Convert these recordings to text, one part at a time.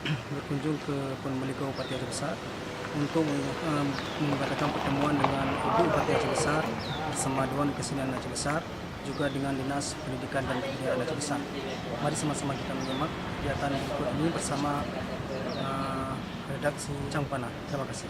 berkunjung ke Pondok Bupati Aceh Besar untuk mengadakan pertemuan dengan Ibu Bupati Aceh Besar bersama Dewan Kesenian Aceh Besar, juga dengan Dinas Pendidikan dan Kebudayaan Aceh Besar. Mari sama-sama kita menyimak kegiatan berikut ini bersama redaksi Cangpana. Terima kasih.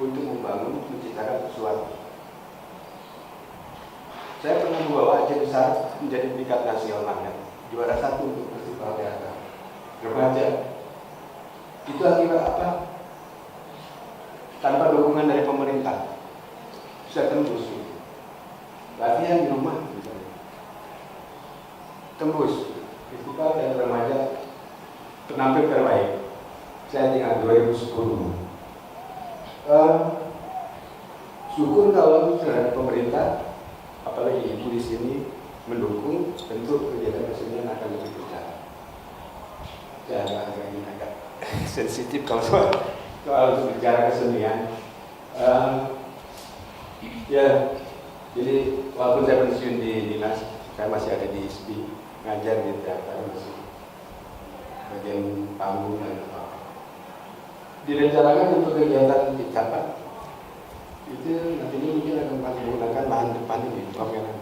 Untuk membangun, menciptakan sesuatu. Saya pernah membawa Aceh Besar menjadi tingkat nasional, juara 1 untuk festival teater remaja. Itu akibat apa? Tanpa dukungan dari pemerintah bisa tembus. Latihan di rumah, misalnya. Tembus. Festival teater remaja penampil terbaik. Saya tinggal 2010. Syukur kalau terhadap pemerintah, apalagi ibu di sini mendukung, tentu kegiatan kesenian akan lebih berjalan. Jangan agak sensitif kalau soal bicara kesenian. Ya, jadi walaupun saya pensiun di dinas, saya masih ada di ISBI, ngajar di teater, masih bagian panggung dan apa. Direncanakan untuk kegiatan di Capat itu nantinya mungkin akan menggunakan lahan depan ini, pameran.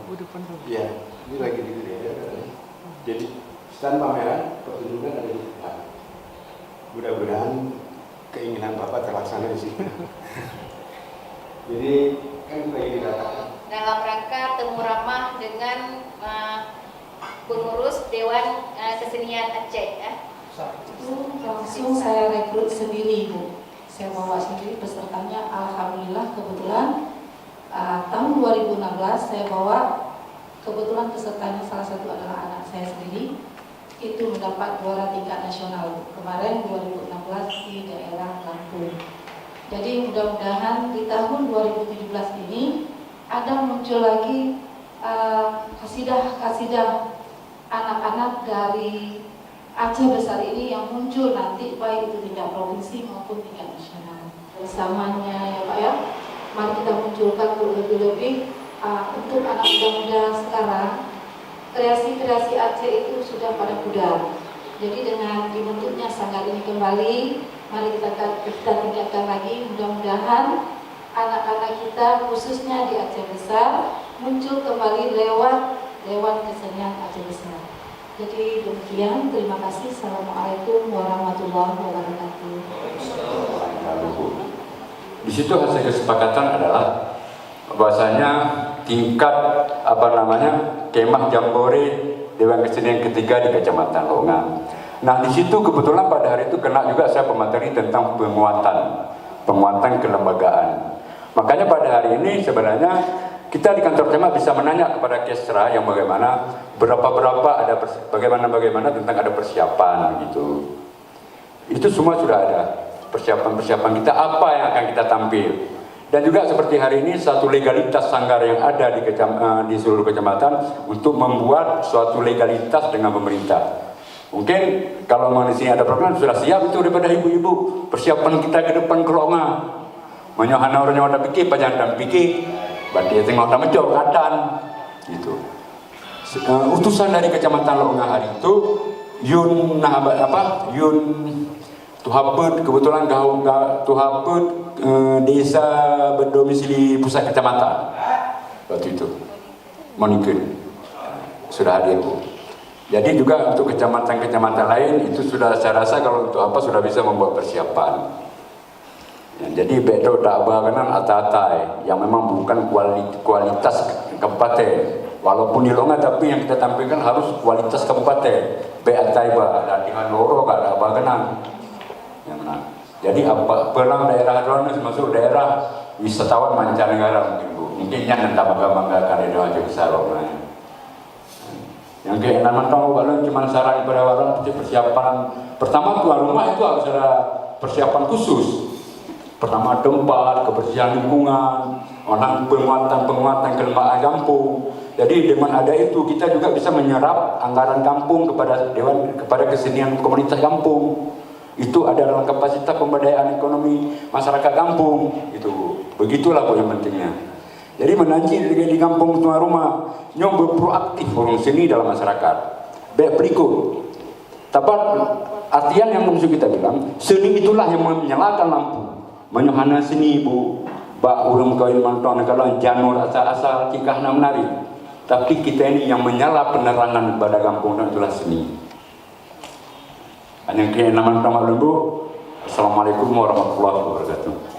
Iya, ini lagi di jadi stand pameran pertunjukan ada di depan. Mudah-mudahan keinginan Bapak terlaksana di sini. Jadi kan lagi dikatakan dalam rangka temu ramah dengan pengurus Dewan Kesenian Aceh ya. Itu langsung saya rekrut sendiri, Bu. Saya bawa sendiri pesertanya. Alhamdulillah kebetulan tahun 2016 saya bawa, kebetulan pesertanya salah satu adalah anak saya sendiri. Itu mendapat juara tingkat nasional kemarin 2016 di daerah Lampung. Jadi mudah-mudahan di tahun 2017 ini ada muncul lagi kasidah-kasidah anak-anak dari Aceh Besar ini yang muncul nanti baik itu tingkat provinsi maupun tingkat nasional. Bersamanya ya Pak ya, mari kita munculkan lebih-lebih untuk anak muda-muda sekarang. Kreasi-kreasi Aceh itu sudah pada pudar. Jadi dengan dibentuknya sanggar ini kembali, mari kita tingkatkan lagi. Mudah-mudahan anak-anak kita khususnya di Aceh Besar muncul kembali lewat Dewan Kesenian Aceh Besar. Jadi demikian, terima kasih. Assalamualaikum warahmatullahi wabarakatuh. Di situ hasil kesepakatan adalah bahwasanya tingkat kemah jambore Dewan Kesenian ketiga di Kecamatan Longa. Nah di situ kebetulan pada hari itu kena juga saya pemateri tentang penguatan kelembagaan. Makanya pada hari ini sebenarnya kita di kantor camat bisa menanya kepada Kesra yang bagaimana ada bagaimana tentang ada persiapan gitu. Itu semua sudah ada persiapan kita apa yang akan kita tampil. Dan juga seperti hari ini satu legalitas sanggar yang ada di seluruh kecamatan untuk membuat suatu legalitas dengan pemerintah. Mungkin kalau di sini ada program sudah siap itu daripada ibu-ibu persiapan kita ke depan ke Longa. Menyohana orang ada pikir pajan dan pikir, berarti tengok tak menjauh keadaan gitu. Utusan dari Kecamatan Longa hari itu Yun Tuhaput, kebetulan Tuhaput desa berdomisili pusat kecamatan waktu itu Monikin sudah hadir Bu. Jadi juga untuk kecamatan-kecamatan lain itu sudah saya rasa kalau untuk apa sudah bisa membuat persiapan. Ya, jadi bedo tak bagenan ata-ata yang memang bukan kualitas kabupaten. Walaupun di Longa tapi yang kita tampilkan harus kualitas kabupaten. Beatai ba latihan loro kada bagenan. Yang mana? Jadi apa pelang daerah Rono masuk daerah wisatawan mancanegara mungkin Bu. Mungkin yang entah bangga-banggakan itu aja besar Longa. Yang keenaman tahu kalau cuma saran pada orang persiapan pertama tuan rumah itu harus ada persiapan khusus. Pertama tempat, kebersihan lingkungan, orang penguatan kelembagaan kampung. Jadi dengan ada itu kita juga bisa menyerap anggaran kampung kepada dewan, kepada kesenian komunitas kampung. Itu ada dalam kapasitas pemberdayaan ekonomi masyarakat kampung. Itu begitulah Bu yang pentingnya. Jadi menanci di kampung tuan rumah nyoba proaktif orang seni dalam masyarakat. Baik berikut. Tepat artian yang maksud kita bilang, seni itulah yang menyalakan lampu. Menyuhana seni Bu. Bak urung kawin mantong kalau janur asal-asal cikahna menari. Tapi kita ini yang menyala penerangan pada kampung dan itulah seni. Hanya keenaman tamak lembu. Assalamualaikum warahmatullahi wabarakatuh.